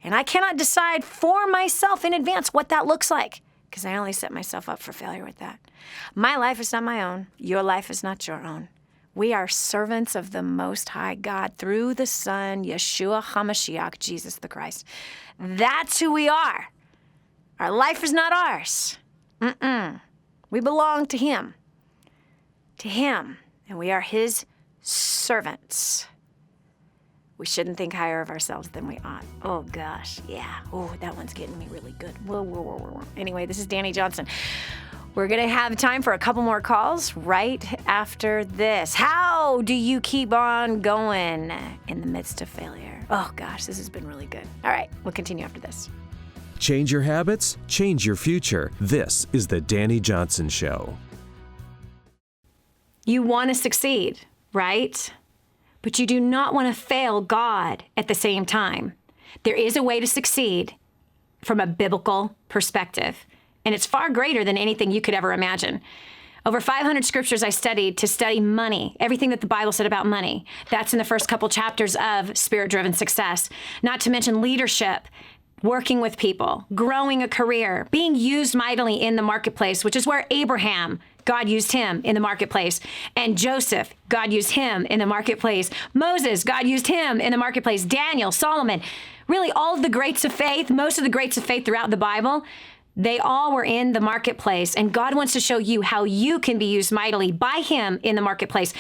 And I cannot decide for myself in advance what that looks like, because I only set myself up for failure with that. My life is not my own. Your life is not your own. We are servants of the Most High God through the Son, Yeshua HaMashiach, Jesus the Christ. That's who we are. Our life is not ours. We belong to Him. To Him. And we are His servants. We shouldn't think higher of ourselves than we ought. Oh, gosh. Yeah. Oh, that one's getting me really good. Whoa. Anyway, this is Dani Johnson. We're going to have time for a couple more calls right after this. How do you keep on going in the midst of failure? Oh, gosh, this has been really good. All right, we'll continue after this. Change your habits, change your future. This is the Dani Johnson Show. You want to succeed, right? But you do not want to fail God at the same time. There is a way to succeed from a biblical perspective, and it's far greater than anything you could ever imagine. Over 500 scriptures I studied to study money, everything that the Bible said about money. That's in the first couple chapters of Spirit-Driven Success. Not to mention leadership, working with people, growing a career, being used mightily in the marketplace, which is where Abraham, God used him in the marketplace. And Joseph, God used him in the marketplace. Moses, God used him in the marketplace. Daniel, Solomon, really all of the greats of faith, most of the greats of faith throughout the Bible, they all were in the marketplace. And God wants to show you how you can be used mightily by Him in the marketplace.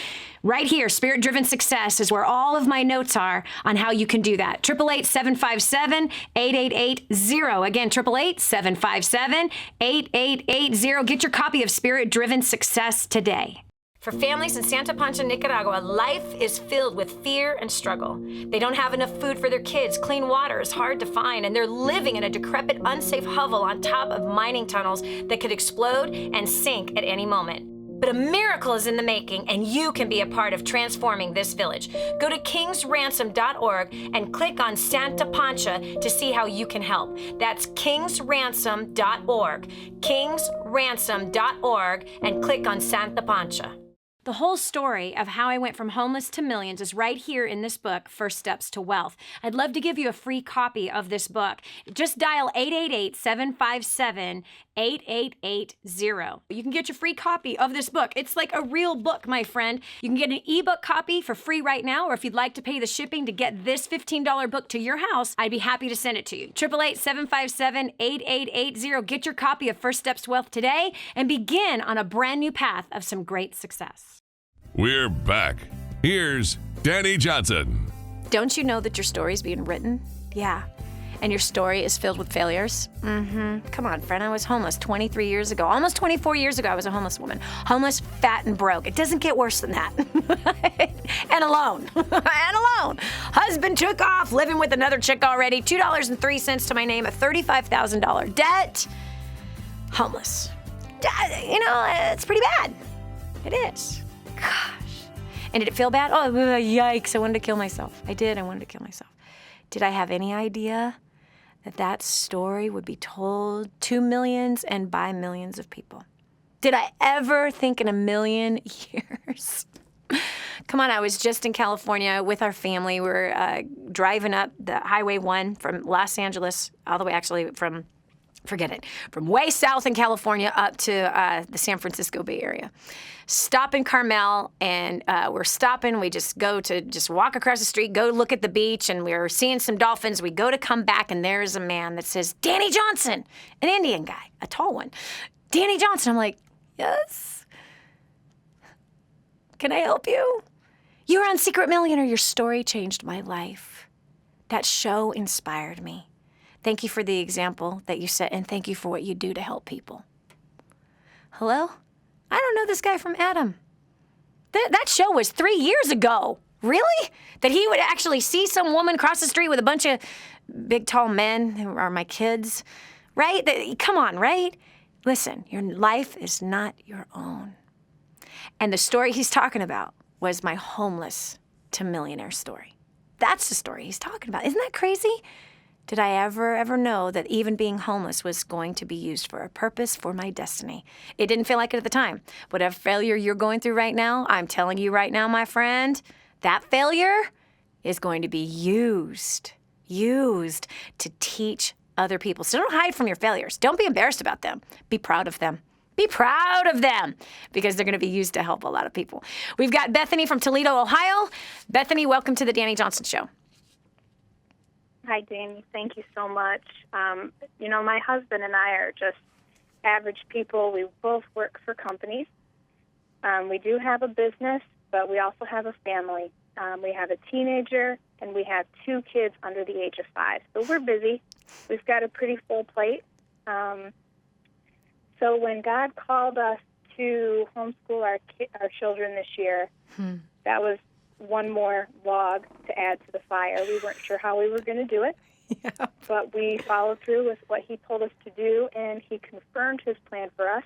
Right here, Spirit-Driven Success is where all of my notes are on how you can do that. 888-757-8880. Again, 888-757-8880. Get your copy of Spirit-Driven Success today. For families in Santa Pancha, Nicaragua, life is filled with fear and struggle. They don't have enough food for their kids. Clean water is hard to find, and they're living in a decrepit, unsafe hovel on top of mining tunnels that could explode and sink at any moment. But a miracle is in the making, and you can be a part of transforming this village. Go to kingsransom.org and click on Santa Pancha to see how you can help. That's kingsransom.org, kingsransom.org, and click on Santa Pancha. The whole story of how I went from homeless to millions is right here in this book, First Steps to Wealth. I'd love to give you a free copy of this book. Just dial 888-757-8880. You can get your free copy of this book. It's like a real book, my friend. You can get an ebook copy for free right now, or if you'd like to pay the shipping to get this $15 book to your house, I'd be happy to send it to you. 888-757-8880. Get your copy of First Steps to Wealth today and begin on a brand new path of some great success. We're back. Here's Dani Johnson. Don't you know that your story is being written? Yeah. And your story is filled with failures? Mm-hmm. Come on, friend. I was homeless 23 years ago. Almost 24 years ago, I was a homeless woman. Homeless, fat, and broke. It doesn't get worse than that. And alone. And alone. Husband took off, living with another chick already. $2.03 to my name, a $35,000 debt. Homeless. You know, it's pretty bad. It is. Gosh. And did it feel bad? Oh, yikes. I wanted to kill myself. I did. I wanted to kill myself. Did I have any idea that that story would be told to millions and by millions of people? Did I ever think in a million years? Come on, I was just in California with our family. We were driving up the Highway 1 from Los Angeles, all the way actually from way south in California up to the San Francisco Bay Area. Stop in Carmel, and we're stopping. We just go to just walk across the street, go look at the beach, and we're seeing some dolphins. We go to come back, and there's a man that says, Dani Johnson, an Indian guy, a tall one. Dani Johnson. I'm like, yes. Can I help you? You're on Secret Millionaire. Your story changed my life. That show inspired me. Thank you for the example that you set, and thank you for what you do to help people. Hello? I don't know this guy from Adam. That show was 3 years ago. Really? That he would actually see some woman cross the street with a bunch of big, tall men who are my kids, right? Come on, right? Listen, your life is not your own. And the story he's talking about was my homeless to millionaire story. That's the story he's talking about. Isn't that crazy? Did I ever know that even being homeless was going to be used for a purpose, for my destiny? It didn't feel like it at the time. Whatever failure you're going through right now, I'm telling you right now, my friend, that failure is going to be used to teach other people. So don't hide from your failures. Don't be embarrassed about them. Be proud of them. Be proud of them, because they're going to be used to help a lot of people. We've got Bethany from Toledo, Ohio. Bethany, welcome to the Dani Johnson Show. Hi, Dani. Thank you so much. My husband and I are just average people. We both work for companies. We do have a business, but we also have a family. We have a teenager, and we have 2 kids under the age of 5. So we're busy. We've got a pretty full plate. So when God called us to homeschool our children this year, that was one more log to add to the fire. We weren't sure how we were going to do it, but we followed through with what he told us to do, and he confirmed his plan for us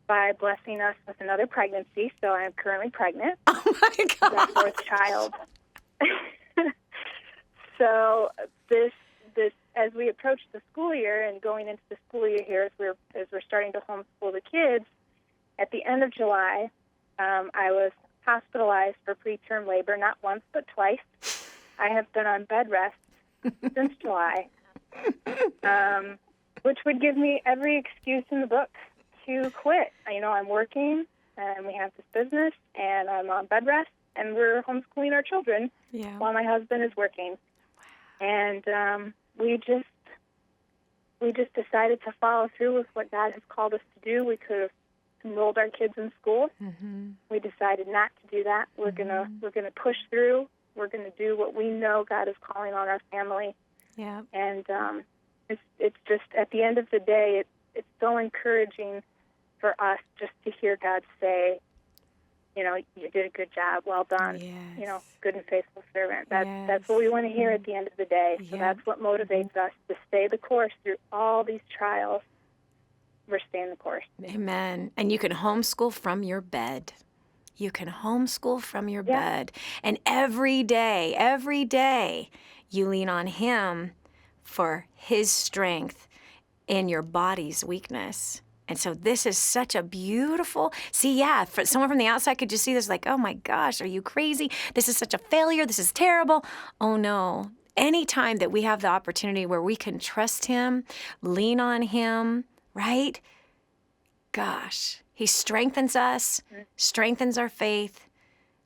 by blessing us with another pregnancy. So I'm currently pregnant. Oh, my God. Our 4th child. So this, as we approach the school year and going into the school year here, as we're starting to homeschool the kids, at the end of July, I was hospitalized for preterm labor, not once but twice. I have been on bed rest since July, which would give me every excuse in the book to quit. I'm working, and we have this business, and I'm on bed rest, and we're homeschooling our children while my husband is working. And we just decided to follow through with what God has called us to do. We could have enrolled our kids in school. We decided not to do that. We're gonna push through. We're gonna do what we know God is calling on our family. Yeah. And it's just, at the end of the day, it's so encouraging for us just to hear God say, you did a good job, well done. Yes. Good and faithful servant. That's what we want to hear at the end of the day. So that's what motivates us to stay the course through all these trials. we're staying the course. Amen. And you can homeschool from your bed. You can homeschool from your bed. And every day, you lean on him for his strength in your body's weakness. And so this is such a beautiful, for someone from the outside could just see this like, oh my gosh, are you crazy? This is such a failure. This is terrible. Oh no. Anytime that we have the opportunity where we can trust him, lean on him, right? Gosh, he strengthens us, strengthens our faith.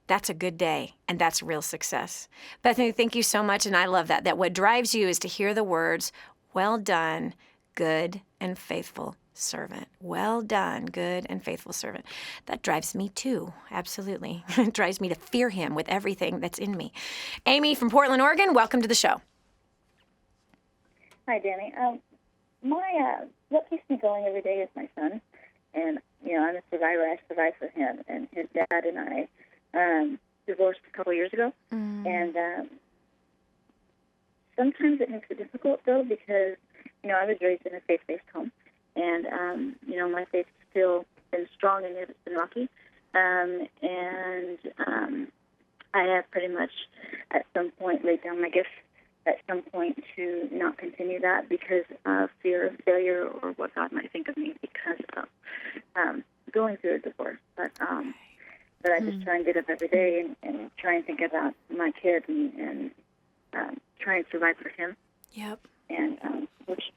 That's a good day, and that's real success. Bethany, thank you so much, and I love that what drives you is to hear the words, well done, good and faithful servant. Well done, good and faithful servant. That drives me too, absolutely. It drives me to fear him with everything that's in me. Amy from Portland, Oregon, welcome to the show. Hi, Danny. What keeps me going every day is my son. And, I'm a survivor. I survived for him. And his dad and I divorced a couple years ago. And sometimes it makes it difficult, though, because, I was raised in a faith-based home. And, my faith's still been strong, and yet it's been rocky. I have pretty much at some point laid down my gifts at some point to not continue that because of fear of failure or what God might think of me because of going through a divorce. But I just try and get up every day and try and think about my kid and try and survive for him. Yep. And which,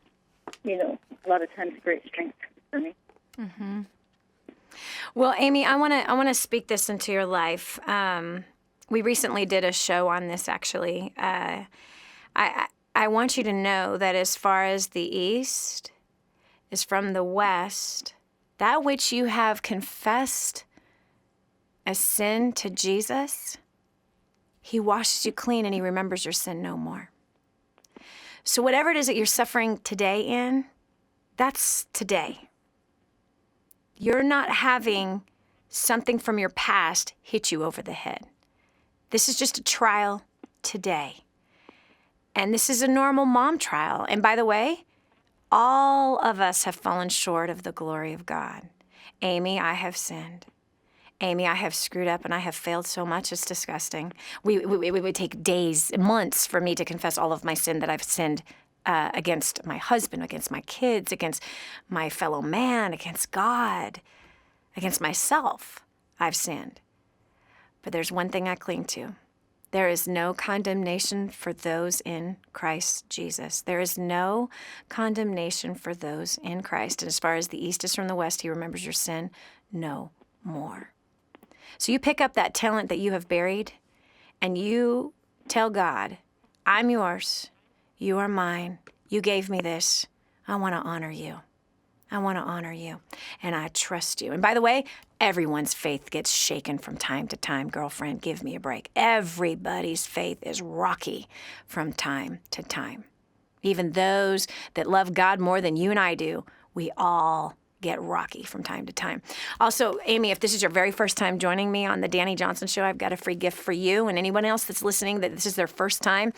a lot of times great strength for me. Mm-hmm. Well, Amy, I want to speak this into your life. We recently did a show on this, actually. I want you to know that as far as the East is from the West, that which you have confessed as sin to Jesus, he washes you clean and he remembers your sin no more. So whatever it is that you're suffering today in, that's today. You're not having something from your past hit you over the head. This is just a trial today. And this is a normal mom trial. And by the way, all of us have fallen short of the glory of God. Amy, I have sinned. Amy, I have screwed up and I have failed so much, it's disgusting. It would take days, months for me to confess all of my sin that I've sinned against my husband, against my kids, against my fellow man, against God, against myself. I've sinned. But there's one thing I cling to. There is no condemnation for those in Christ Jesus. There is no condemnation for those in Christ. And as far as the East is from the West, he remembers your sin no more. So you pick up that talent that you have buried and you tell God, I'm yours. You are mine. You gave me this. I want to honor you. I want to honor you. And I trust you. And by the way, everyone's faith gets shaken from time to time. Girlfriend, give me a break. Everybody's faith is rocky from time to time. Even those that love God more than you and I do, we all get rocky from time to time. Also, Amy, if this is your very first time joining me on the Dani Johnson Show, I've got a free gift for you and anyone else that's listening that this is their first time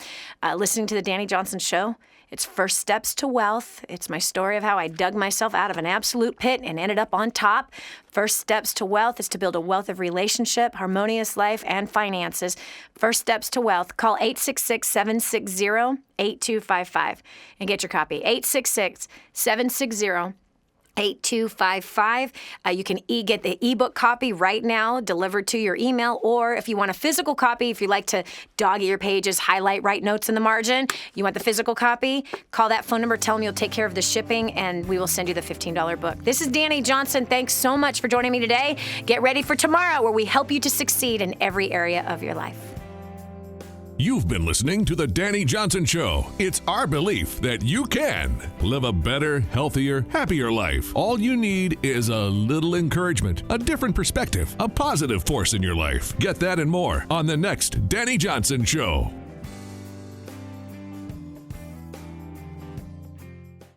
listening to the Dani Johnson Show. It's First Steps to Wealth. It's my story of how I dug myself out of an absolute pit and ended up on top. First Steps to Wealth is to build a wealth of relationship, harmonious life, and finances. First Steps to Wealth. Call 866-760-8255 and get your copy. 866-760-8255. 8255. You can get the ebook copy right now delivered to your email, or if you want a physical copy, if you like to dog your pages, highlight, write notes in the margin, you want the physical copy, call that phone number, tell them you'll take care of the shipping, and we will send you the $15 book. This is Dani Johnson. Thanks so much for joining me today. Get ready for tomorrow, where we help you to succeed in every area of your life. You've been listening to The Dani Johnson Show. It's our belief that you can live a better, healthier, happier life. All you need is a little encouragement, a different perspective, a positive force in your life. Get that and more on the next Dani Johnson Show.